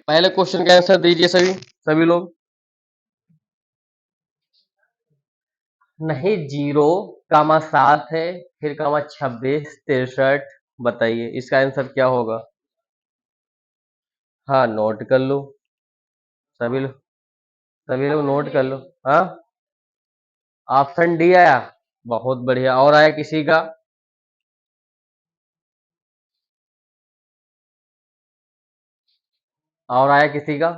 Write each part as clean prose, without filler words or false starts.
पहले क्वेश्चन का आंसर दीजिए सभी सभी लोग। नहीं, 0, 7 है, फिर कामा 26, 63। बताइए इसका आंसर क्या होगा। हाँ, नोट कर लो सभी लोग, सभी लोग नोट कर लो। हाँ, ऑप्शन डी आया। बहुत बढ़िया। और आया किसी का। और आया किसी का।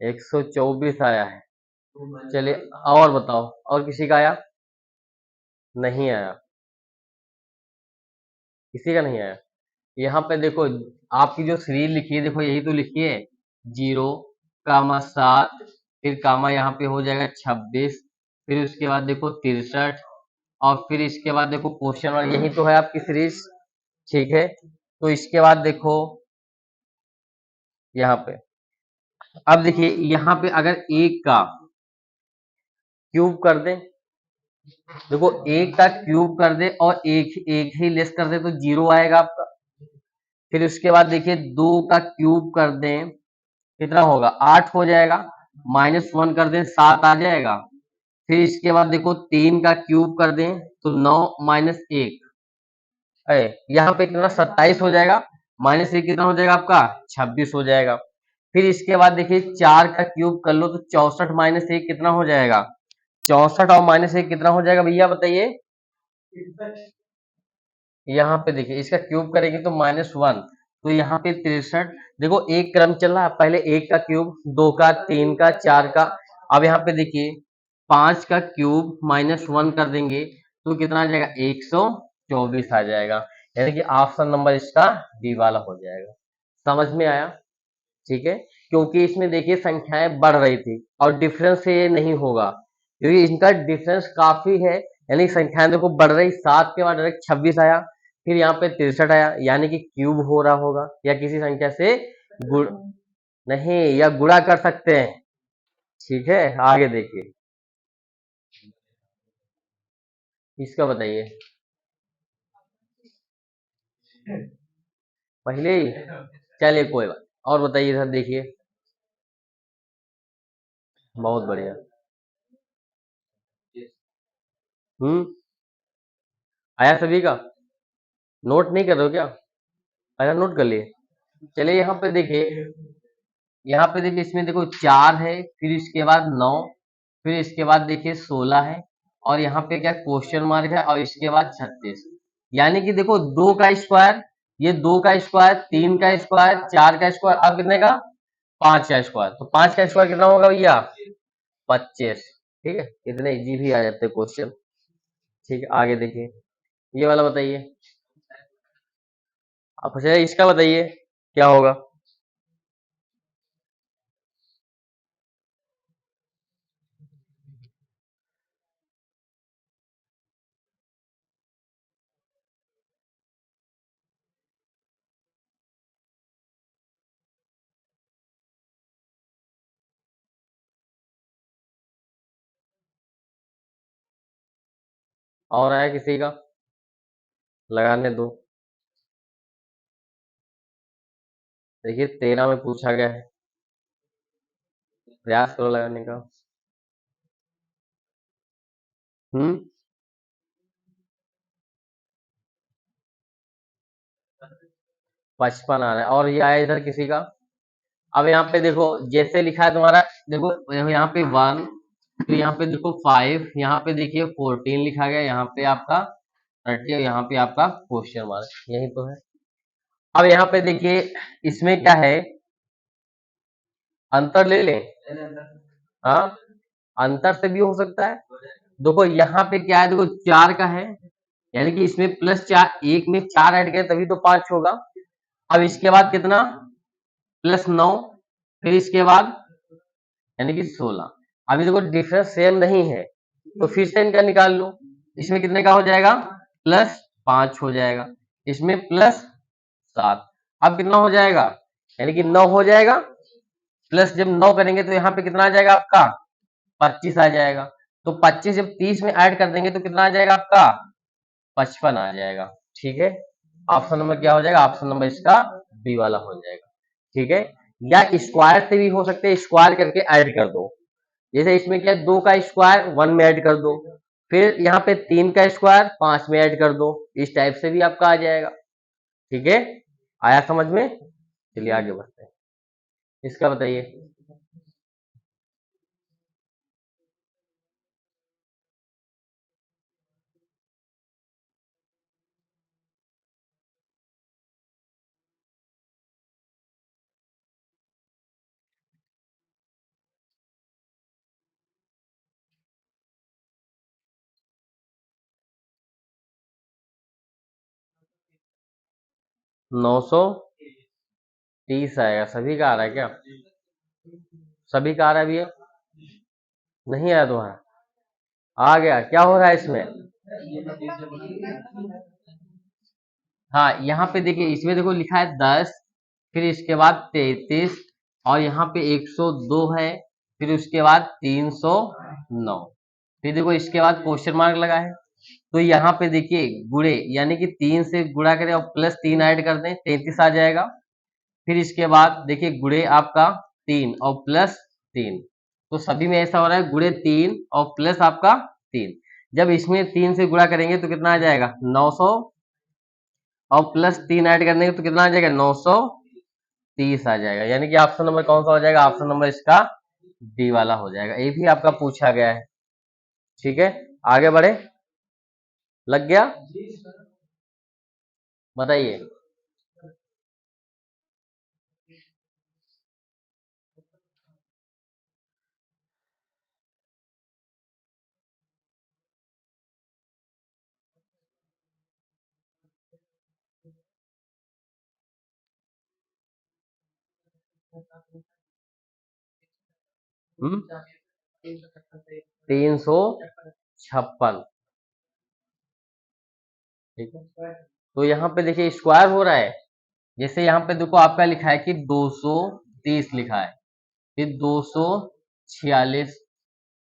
124 आया है। चलिए, और बताओ, और किसी का आया। नहीं आया, किसी का नहीं आया। यहाँ पे देखो, आपकी जो सीरीज लिखी है, देखो यही तो लिखी है। 0, 7, फिर कामा यहाँ पे हो जाएगा 26, फिर उसके बाद देखो 63, और फिर इसके बाद देखो क्वेश्चन मार्क, यही तो है आपकी सीरीज। ठीक है, तो इसके बाद देखो यहाँ पे, अब देखिए यहाँ पे अगर एक का क्यूब कर दें, देखो एक का क्यूब कर दे और एक एक ही लेस कर दे तो 0 आएगा आपका। फिर उसके बाद देखिए 2 का क्यूब कर दें, कितना होगा, 8 हो जाएगा। -1 कर दें, 7 आ जाएगा। फिर इसके बाद देखो 3 का क्यूब कर दें तो 9 -1, यहाँ पे कितना, 27 हो जाएगा। -1 कितना हो जाएगा आपका, 26 हो जाएगा। फिर इसके बाद देखिए 4 का क्यूब कर लो तो 64 -1 कितना हो जाएगा, 64 और -1 कितना हो जाएगा भैया बताइए। यहाँ पे देखिए इसका क्यूब करेंगे तो -1, तो यहाँ पे 63। देखो एक क्रम चल रहा है, पहले एक का क्यूब, 2 का, 3 का, 4 का। अब यहाँ पे देखिए 5 का क्यूब -1 कर देंगे तो कितना आ जाएगा, 124 आ जाएगा। यानी कि ऑप्शन नंबर इसका डी वाला हो जाएगा। समझ में आया। ठीक है, क्योंकि इसमें देखिए संख्याएं बढ़ रही थी और डिफरेंस से ये नहीं होगा, क्योंकि इनका डिफरेंस काफी है। यानी संख्याएं देखो बढ़ रही, 7 के बाद डायरेक्ट 26 आया, फिर यहाँ पे 63 आया, यानी कि क्यूब हो रहा होगा या किसी संख्या से गुण, नहीं, या गुणा कर सकते हैं। ठीक है, आगे देखिए इसका बताइए। पहले ही, चलिए कोई बात, और बताइए सर, देखिए। बहुत बढ़िया। हम्म, आया सभी का। नोट नहीं कर रहे हो क्या। अच्छा, नोट कर लिए। चलिए यहाँ पे देखिए, यहाँ पे देखिए इसमें देखो 4 है, फिर इसके बाद 9, फिर इसके बाद देखिए 16 है, और यहाँ पे क्या क्वेश्चन मार्क है, और इसके बाद 36। यानी कि देखो 2 का स्क्वायर, ये 2 का स्क्वायर, 3 का स्क्वायर, 4 का स्क्वायर, अब कितने का, 5 का स्क्वायर। तो 5 का स्क्वायर कितना होगा भैया, 25। ठीक है, इतने इजी भी आ जाते हैं क्वेश्चन। ठीक है, आगे देखिए, ये वाला बताइए आप। अच्छा, इसका बताइए क्या होगा। और आया किसी का, लगाने दो। देखिए 13 में पूछा गया है, प्रयास करो लगाने का। 55 आ रहा है, और ये आया इधर किसी का। अब यहाँ पे देखो जैसे लिखा है तुम्हारा, देखो यहाँ पे 1, फिर यहाँ पे देखो 5, यहाँ पे देखिए 14 लिखा गया, यहाँ पे आपका 30, और यहाँ पे आपका क्वेश्चन मार्क, यही तो है। अब यहाँ पे देखिए इसमें क्या है, अंतर ले लें। हाँ, अंतर से भी हो सकता है। देखो यहाँ पे क्या है, देखो 4 का है, यानी कि इसमें +4, एक में 4 ऐड करें तभी तो 5 होगा। अब इसके बाद कितना, +9, फिर इसके बाद यानी कि 16। अभी देखो डिफरेंस सेम नहीं है, तो फिर से इनका निकाल लो। इसमें कितने का हो जाएगा, +5 हो जाएगा, इसमें +7। अब कितना हो जाएगा, यानी कि 9 हो जाएगा। प्लस जब 9 करेंगे तो यहाँ पे कितना आ जाएगा आपका, 25 आ जाएगा। तो 25 जब 30 में ऐड कर देंगे तो कितना आ जाएगा आपका, 55 आ जाएगा। ठीक है, ऑप्शन नंबर क्या हो जाएगा, ऑप्शन नंबर इसका बी वाला हो जाएगा। ठीक है, या स्क्वायर से भी हो सकते हैं, स्क्वायर करके ऐड कर दो। जैसे इसमें क्या है, 2 का स्क्वायर 1 में ऐड कर दो, फिर यहाँ पे 3 का स्क्वायर 5 में ऐड कर दो, इस टाइप से भी आपका आ जाएगा। ठीक है, आया समझ में? चलिए आगे बढ़ते हैं, इसका बताइए। 930 आएगा, सभी का आ रहा है क्या? सभी का आ रहा है भैया? नहीं आया तुम्हारा? आ गया, क्या हो रहा है इसमें? हाँ, यहाँ पे देखिए, इसमें देखो लिखा है 10, फिर इसके बाद 33, और यहाँ पे 102 है, फिर उसके बाद 309, फिर देखो इसके बाद क्वेश्चन मार्क लगा है। तो यहाँ पे देखिए गुणे, यानी कि 3 से गुणा करें और प्लस 3 ऐड कर दें, 33 आ जाएगा। फिर इसके बाद देखिए गुणे आपका 3 और प्लस 3, तो सभी में ऐसा हो रहा है गुणे 3 और प्लस आपका 3। जब इसमें 3 से गुणा करेंगे तो कितना आ जाएगा, 900, और प्लस 3 ऐड करने के तो कितना आ जाएगा, 930 आ जाएगा। यानी कि ऑप्शन नंबर कौन सा हो जाएगा, ऑप्शन नंबर इसका डी वाला हो जाएगा। ये भी आपका पूछा गया है। ठीक है, आगे बढ़े, लग गया? बताइए। 356। ठीक है, तो यहाँ पे देखिए स्क्वायर हो रहा है। जैसे यहाँ पे देखो आपका लिखा है कि 230 लिखा है, फिर 246,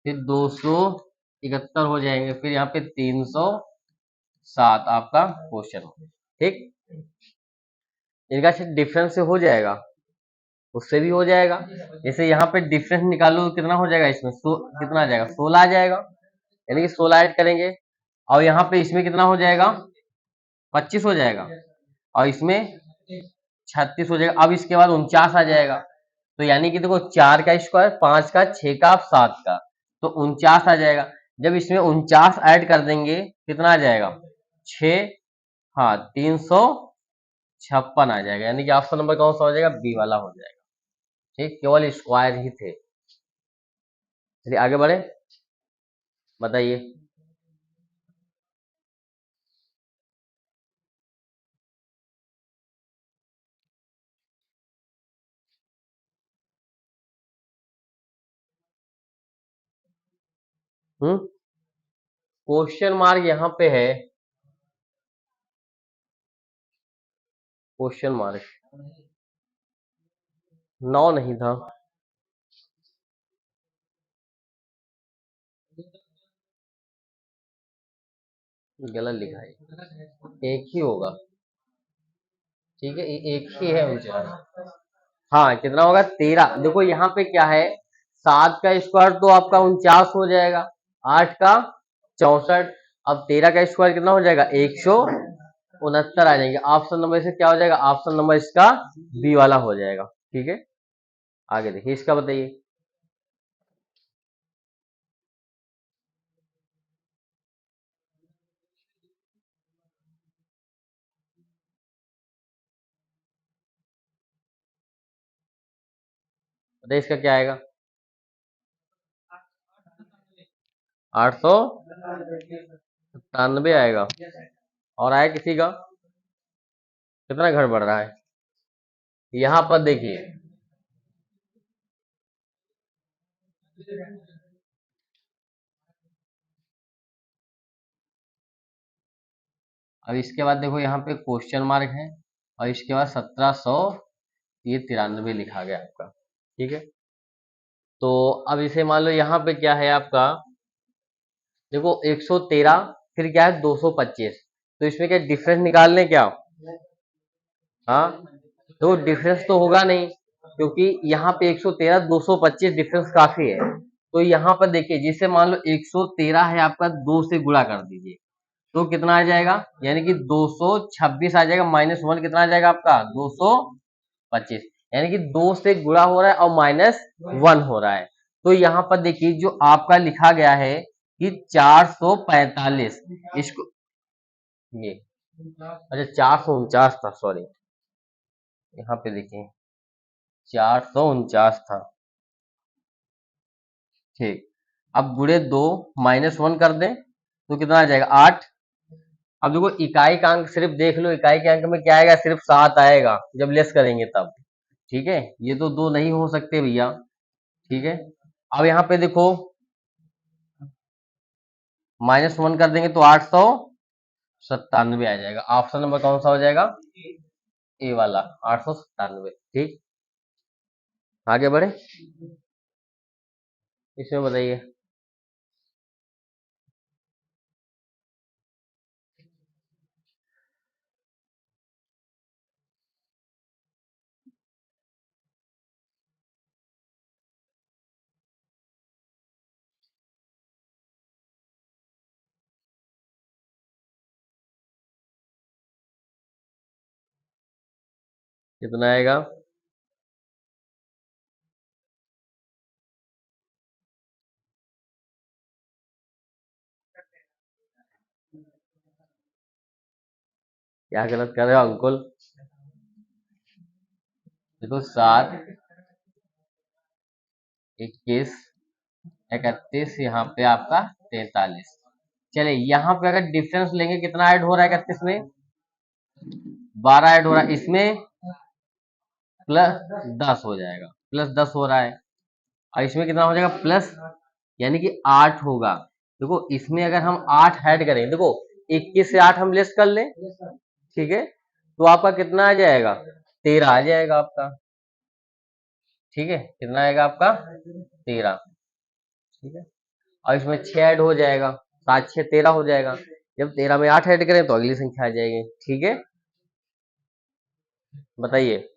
फिर 271 हो जाएंगे, फिर यहाँ पे 307 आपका क्वेश्चन। ठीक, इनका डिफरेंस से हो जाएगा, उससे भी हो जाएगा। जैसे यहाँ पे डिफरेंस निकालो तो कितना हो जाएगा, इसमें कितना आ जाएगा, 16 आ जाएगा, यानी कि 16 ऐड करेंगे, और यहाँ पे इसमें कितना हो जाएगा, 25 हो जाएगा, और इसमें 36 हो जाएगा। अब इसके बाद 49 आ जाएगा। तो यानी कि देखो 4 का स्क्वायर, 5 का, 6 का, 7 का, तो 49 आ जाएगा। जब इसमें 49 ऐड कर देंगे कितना आ जाएगा, 6, हाँ 356 आ जाएगा। यानी कि ऑप्शन नंबर कौन सा हो जाएगा, बी वाला हो जाएगा। ठीक, केवल स्क्वायर ही थे। चलिए आगे बढ़े, बताइए। क्वेश्चन मार्क यहाँ पे है, क्वेश्चन मार्क 9 नहीं था, गलत लिखा है, एक ही होगा। ठीक है, एक ही है 49। हाँ, कितना होगा, 13। देखो यहाँ पे क्या है, 7 का स्क्वायर तो आपका 49 हो जाएगा, 8 का 64, अब 13 का स्क्वायर कितना हो जाएगा, 169 आ जाएंगे। ऑप्शन नंबर से क्या हो जाएगा, ऑप्शन नंबर इसका बी वाला हो जाएगा। ठीक है, आगे देखिए, इसका बताइए। बताइए इसका क्या आएगा, 897 आएगा। और आया किसी का, कितना घर बढ़ रहा है, यहाँ पर देखिए, अब इसके बाद देखो यहाँ पे क्वेश्चन मार्क है, और इसके बाद 1700, ये 93 लिखा गया आपका। ठीक है, तो अब इसे मान लो यहाँ पे क्या है आपका, देखो 113, फिर क्या है 225, तो इसमें क्या डिफरेंस निकाल लें क्या, हाँ, तो डिफरेंस तो होगा नहीं, क्योंकि यहाँ पे 113 225 डिफरेंस काफी है। तो यहाँ पर देखिए, जिसे मान लो 113 है आपका, 2 से गुणा कर दीजिए तो कितना आ जाएगा, यानी कि 226 आ जाएगा। -1 कितना आ जाएगा आपका, 225, यानी कि 2 से गुणा हो रहा है और -1 हो रहा है। तो यहाँ पर देखिए जो आपका लिखा गया है कि 445, इसको ये, अच्छा 449 था, सॉरी, यहाँ पे देखिए 449 था। ठीक, अब गुणे 2 -1 कर दें तो कितना आ जाएगा, 8। अब देखो इकाई का अंक सिर्फ देख लो, इकाई के अंक में क्या आएगा, सिर्फ 7 आएगा जब लेस करेंगे तब। ठीक है, ये तो दो नहीं हो सकते भैया। ठीक है, अब यहाँ पे देखो -1 कर देंगे तो 897 आ जाएगा। ऑप्शन नंबर कौन सा हो जाएगा, ए वाला, 897। ठीक, आगे बढ़े, इसमें बताइए। कितना आएगा, क्या गलत कर रहे हो अंकुल। देखो 7, 21, 31, यहाँ पे आपका 43। चलिए यहाँ पे अगर डिफरेंस लेंगे, कितना ऐड हो रहा है 31 में, 12 ऐड हो रहा है, इसमें +10 हो जाएगा, +10 हो रहा है। और इसमें कितना हो जाएगा, प्लस, यानी कि 8 होगा। देखो इसमें अगर हम 8 ऐड करें, देखो 21 से 8 हम लेस कर लें, ठीक है, तो आपका कितना आ जाएगा, 13 आ जाएगा आपका। ठीक है, कितना आएगा आपका, 13। ठीक है, और इसमें 6 ऐड हो जाएगा, 7 6 13 हो जाएगा। जब 13 में 8 ऐड करें तो अगली संख्या आ जाएगी। ठीक है, बताइए।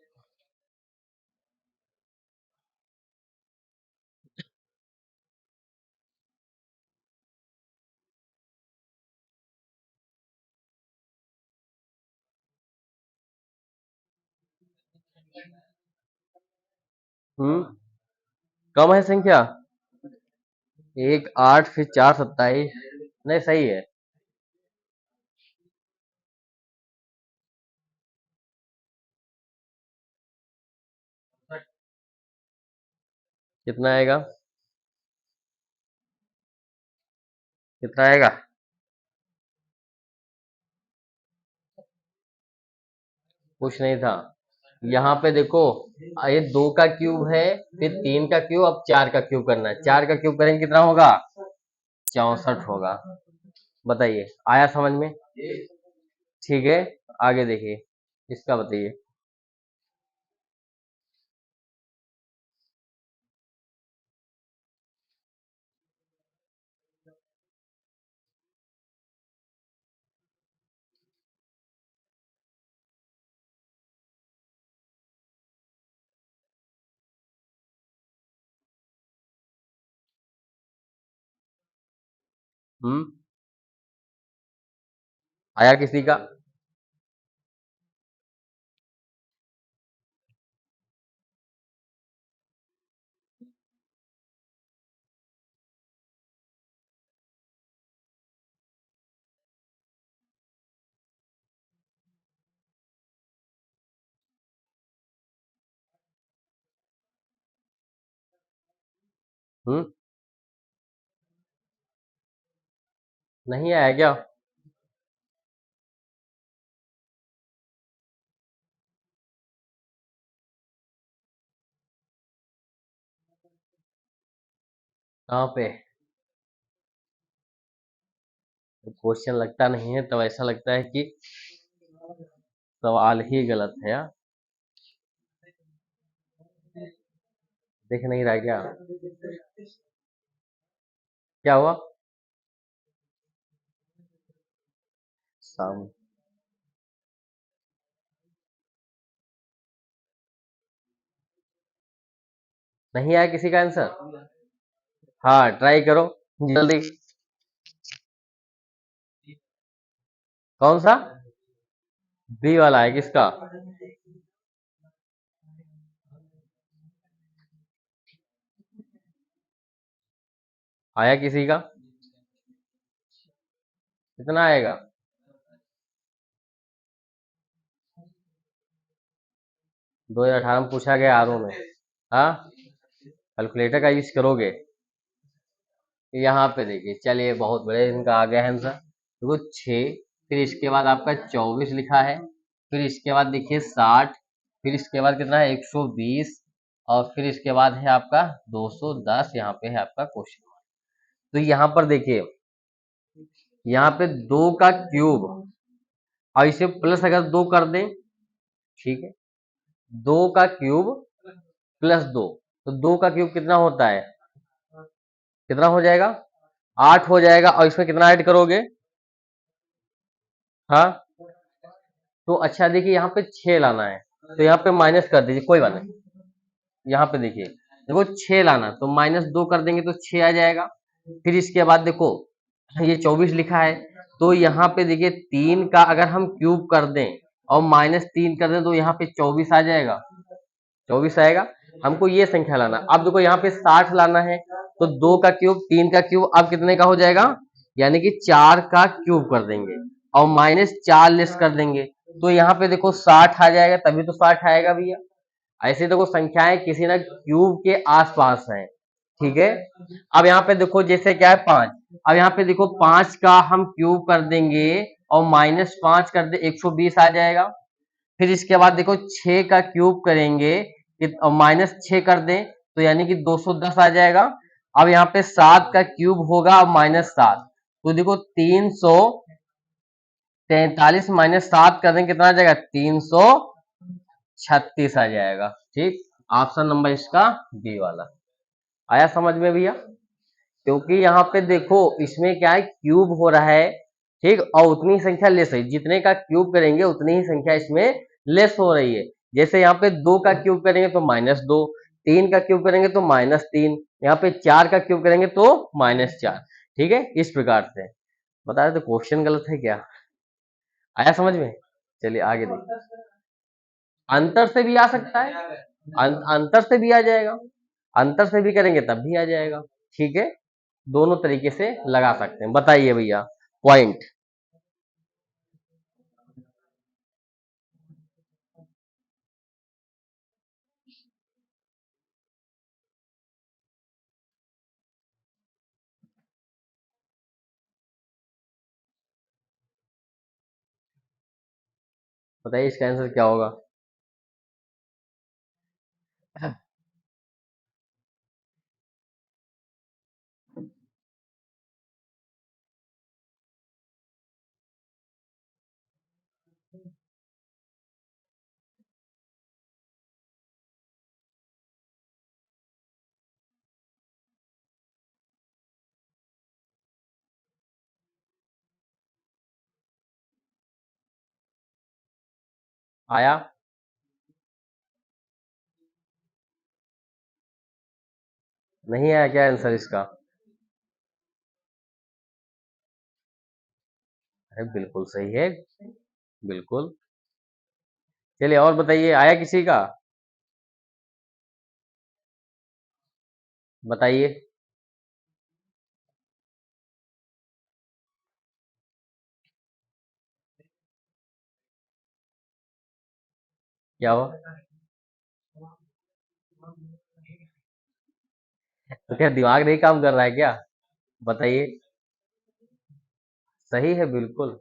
कम है संख्या, 1 8 फिर 4 27, नहीं सही है। कितना आएगा, कितना आएगा, कुछ नहीं था। यहाँ पे देखो, ये 2 का क्यूब है, फिर 3 का क्यूब, अब 4 का क्यूब करना है। 4 का क्यूब करेंगे कितना होगा, 64 होगा। बताइए, आया समझ में। ठीक है, आगे देखिए, इसका बताइए। हम्म, आया किसी का। हम्म, नहीं आया क्या, कहाँ पे, क्वेश्चन लगता नहीं है तो ऐसा लगता है कि सवाल ही गलत है, यार देख नहीं रहा क्या, क्या हुआ, शाम, नहीं आया किसी का आंसर? हाँ ट्राई करो जल्दी। कौन सा? बी वाला है किसका? आया किसी का? कितना आएगा? 2018 में पूछा गया आरओ में। हाँ कैलकुलेटर का यूज करोगे? यहाँ पे देखिए, चलिए बहुत बड़े इनका आ गया है आंसर। देखो 6, फिर इसके बाद आपका 24 लिखा है, फिर इसके बाद देखिए 60, फिर इसके बाद कितना है 120, और फिर इसके बाद है आपका 210। यहाँ पे है आपका क्वेश्चन। तो यहाँ पर देखिए, यहाँ पे 2 का क्यूब और इसे प्लस अगर 2 कर दें, ठीक है, 2 का क्यूब प्लस 2, तो 2 का क्यूब कितना होता है? कितना हो जाएगा? 8 हो जाएगा। और इसमें कितना ऐड करोगे? हाँ तो अच्छा देखिए, यहाँ पे 6 लाना है, तो यहाँ पे माइनस कर दीजिए, कोई बात नहीं। यहाँ पे देखिए, देखो 6 लाना तो -2 कर देंगे तो 6 आ जाएगा। फिर इसके बाद देखो ये 24 लिखा है, तो यहाँ पे देखिए 3 का अगर हम क्यूब कर दें और -3 कर दें तो यहाँ पे 24 आ जाएगा। 24 आएगा। हमको ये संख्या लाना। अब देखो यहाँ पे 60 लाना है, तो 2 का क्यूब 3 का क्यूब अब कितने का हो जाएगा? यानी कि 4 का क्यूब कर देंगे और -4 लेस कर देंगे, तो यहाँ पे देखो 60 आ जाएगा, तभी तो 60 आएगा भैया। ऐसे देखो संख्याएं किसी ना क्यूब के आसपास हैं, ठीक है। अब यहाँ पे देखो जैसे क्या है 5, अब यहाँ पे देखो 5 का हम क्यूब कर देंगे और -5 कर दे 120 आ जाएगा। फिर इसके बाद देखो 6 का क्यूब करेंगे और -6 कर दें तो यानी कि 210 आ जाएगा। अब यहाँ पे 7 का क्यूब होगा और -7, तो देखो 343 -7 कर दें कितना आ जाएगा? 336 आ जाएगा। ठीक, ऑप्शन नंबर इसका बी वाला। आया समझ में भैया? क्योंकि यहाँ पे देखो इसमें क्या है, क्यूब हो रहा है, ठीक, और उतनी ही संख्या लेस है, जितने का क्यूब करेंगे उतनी ही संख्या इसमें लेस हो रही है। जैसे यहाँ पे 2 का क्यूब करेंगे तो -2, 3 का क्यूब करेंगे तो -3, यहाँ पे 4 का क्यूब करेंगे तो -4। ठीक है, इस प्रकार से बता रहे तो क्वेश्चन गलत है क्या? आया समझ में? चलिए आगे देखिए। अंतर से भी आ सकता है, अंतर से भी आ जाएगा, अंतर से भी करेंगे तब भी आ जाएगा। ठीक है, दोनों तरीके से लगा सकते हैं। बताइए भैया पॉइंट। बताइए इसका आंसर क्या होगा? आया? नहीं आया क्या आंसर इसका? अरे बिल्कुल सही है, बिल्कुल। चलिए और बताइए, आया किसी का? बताइए। क्या हुआ? तो क्या दिमाग नहीं काम कर रहा है क्या? बताइए। सही है बिल्कुल।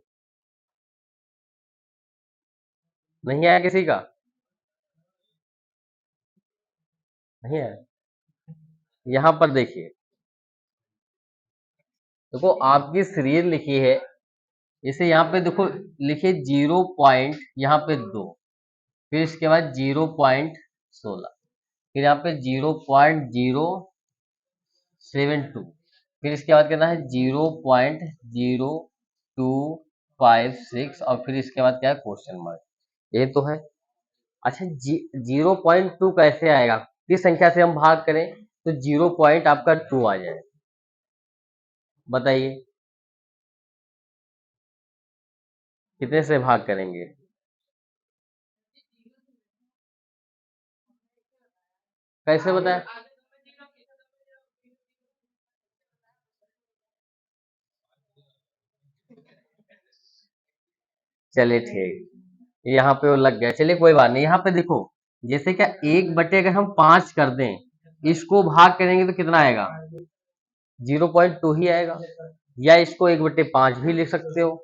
नहीं आया किसी का? नहीं आया। यहाँ पर देखिए, देखो आपकी सीरीज लिखी है, इसे यहाँ पे देखो लिखिए 0.2, फिर इसके बाद 0.16, फिर यहाँ पे 0.072, फिर इसके बाद कितना है 0.0256, और फिर इसके बाद क्या है क्वेश्चन मार्क। ये तो है। अच्छा 0.2 कैसे आएगा? किस संख्या से हम भाग करें तो 0 आपका 2 आ जाए। बताइए कितने से भाग करेंगे? कैसे बताएं? चलिए ठीक, यहाँ पे वो लग गया। चलिए कोई बात नहीं। यहाँ पे देखो, जैसे क्या 1 बटे अगर हम 5 कर दें, इसको भाग करेंगे तो कितना आएगा? 0.2 ही आएगा। या इसको 1/5 भी लिख सकते हो।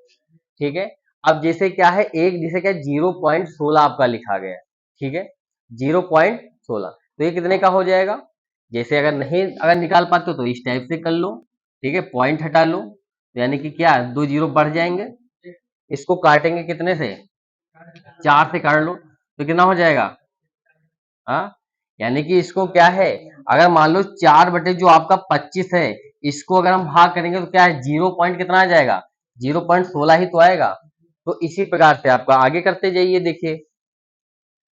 ठीक है। अब जैसे क्या है, एक जैसे क्या 0.16 आपका लिखा गया है। ठीक है, 0.16 तो ये कितने का हो जाएगा? जैसे अगर नहीं अगर निकाल पाते हो तो इस टाइप से कर लो। ठीक है, पॉइंट हटा लो, तो यानी कि क्या 2 जीरो बढ़ जाएंगे। इसको काटेंगे कितने से? 4 से काट लो तो कितना हो जाएगा? हाँ, यानी कि इसको क्या है, अगर मान लो 4 बटे जो आपका 25 है, इसको अगर हम भाग करेंगे तो क्या है, 0 कितना आ जाएगा? 0.16 ही तो आएगा। तो इसी प्रकार से आपका आगे करते जाइए। देखिए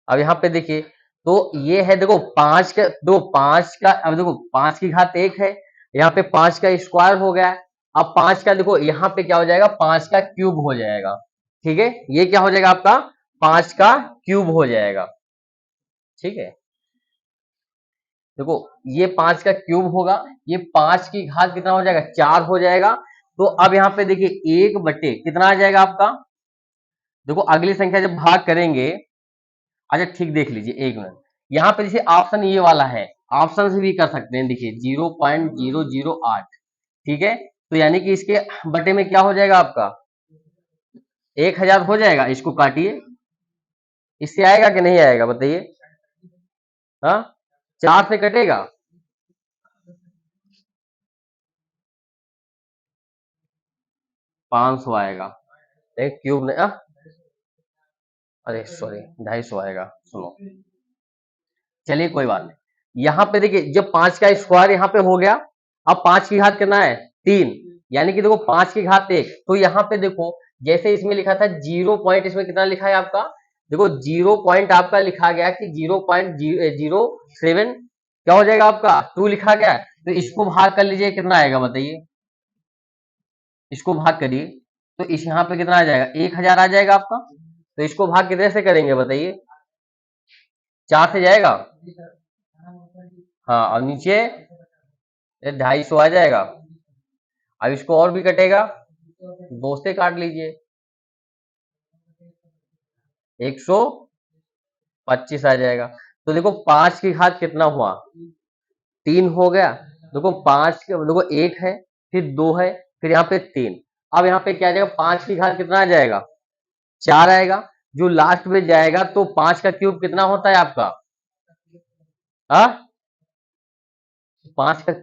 अब यहाँ पे देखिए, तो ये है देखो 5 का, दो 5 का, अब देखो 5 की घात 1 है, यहाँ पे 5 का स्क्वायर हो गया। अब 5 का देखो यहाँ पे क्या हो जाएगा, 5 का क्यूब हो जाएगा। ठीक है, ये क्या हो जाएगा आपका? 5 का क्यूब हो जाएगा। ठीक है, देखो ये 5 का क्यूब होगा, ये 5 की घात कितना हो जाएगा? 4 हो जाएगा। तो अब यहाँ पे देखिए 1 बटे कितना आ जाएगा आपका? देखो अगली संख्या जब भाग करेंगे, अच्छा ठीक देख लीजिए एक मिनट, यहाँ पे जैसे ऑप्शन ये वाला है, ऑप्शन से भी कर सकते हैं। देखिए 0.008। ठीक है, तो यानी कि इसके बटे में क्या हो जाएगा आपका? 1000 हो जाएगा। इसको काटिए, इससे आएगा कि नहीं आएगा बताइए? हाँ, 4 से कटेगा, 500 आएगा। एक क्यूब ने अरे सॉरी 250 आएगा। सुनो, चलिए कोई बात नहीं। यहाँ पे देखिए जब 5 का स्क्वायर यहाँ पे हो गया, अब 5 की घात कितना है? 3, यानी कि देखो 5 की घात 1। तो यहाँ पे देखो जैसे इसमें लिखा था 0 इसमें कितना लिखा है आपका? देखो 0 आपका लिखा गया कि 0.07 क्या हो जाएगा आपका? 2 लिखा गया है। तो इसको भाग कर लीजिए, कितना आएगा बताइए? इसको भाग करिए तो इस यहाँ पे कितना आ जाएगा? 1000 आ जाएगा आपका। तो इसको भाग कितने से करेंगे बताइए? 4 से जाएगा। हाँ, और नीचे 250 आ जाएगा। अब इसको और भी कटेगा, 2 से काट लीजिए, 125 आ जाएगा। तो देखो 5 की घात कितना हुआ? 3 हो गया। देखो 5 देखो 1 है, फिर 2 है, फिर यहाँ पे 3। अब यहाँ पे क्या आ जाएगा? 5 की घात कितना आ जाएगा? 4 आएगा। जो लास्ट में जाएगा तो 5 का क्यूब कितना होता है आपका? हाँ, 5 का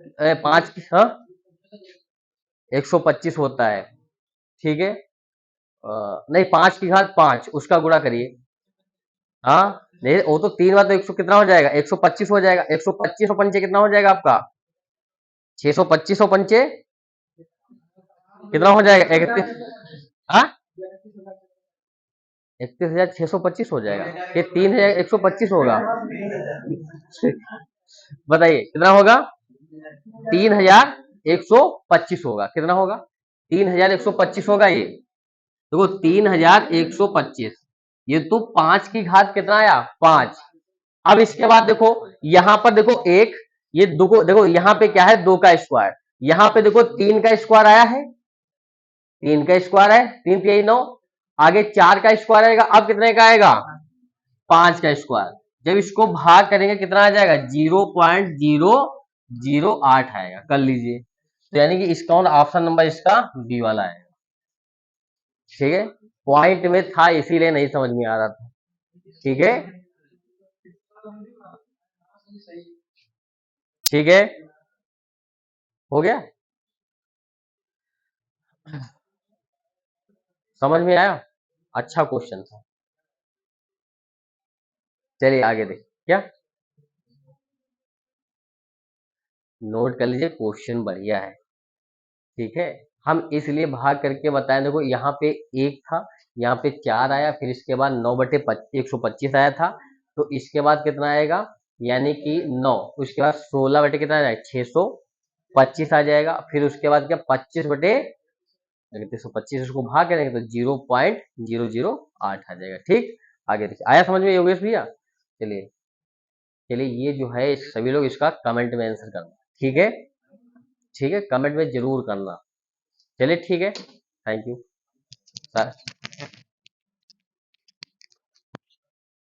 5 की, हाँ 125 होता है। ठीक है, नहीं 5 की घात 5 उसका गुणा करिए। हाँ, नहीं वो तो 3 बार तो 100 कितना हो जाएगा? 125 हो जाएगा। 125 और पंचे कितना हो जाएगा आपका? 625 और पंचे कितना हो जाएगा? 31। हाँ, 31,625 हो जाएगा कि 3,125 होगा? बताइए कितना होगा? 3,125 होगा। कितना होगा? 3,125 होगा ये। देखो 3,125, ये तो 5 की घात कितना आया? 5। अब इसके बाद देखो यहां पर देखो एक, ये दो को देखो, यहाँ पे क्या है? 2 का स्क्वायर। यहाँ पे देखो 3 का स्क्वायर आया है, 3 का स्क्वायर है, 3 3 9। आगे 4 का स्क्वायर आएगा। अब कितने का आएगा? 5 का स्क्वायर। जब इसको भाग करेंगे कितना आ जाएगा? 0.008 आएगा। कर लीजिए, तो यानी कि इसका ऑप्शन नंबर इसका बी वाला है। ठीक है, पॉइंट में था इसीलिए नहीं समझ में आ रहा था। ठीक है, ठीक है, हो गया, समझ में आया? अच्छा क्वेश्चन था। चलिए आगे देख क्या, नोट कर लीजिए, क्वेश्चन बढ़िया है। ठीक है, हम इसलिए भाग करके बताएं। देखो यहाँ पे 1 था, यहाँ पे 4 आया, फिर इसके बाद 9/125 आया था। तो इसके बाद कितना आएगा? यानी कि 9, उसके बाद 16 बटे कितना आ जाएगा 625 आ जाएगा। फिर उसके बाद क्या 25 बटे, अगर 325 उसको भाग करेंगे तो 0.008 आ जाएगा। ठीक, आगे देखिए, आया समझ में योगेश भैया? चलिए चलिए, ये जो है सभी लोग इसका कमेंट में आंसर करना, ठीक है? ठीक है, कमेंट में जरूर करना। चलिए ठीक है, थैंक यू सर।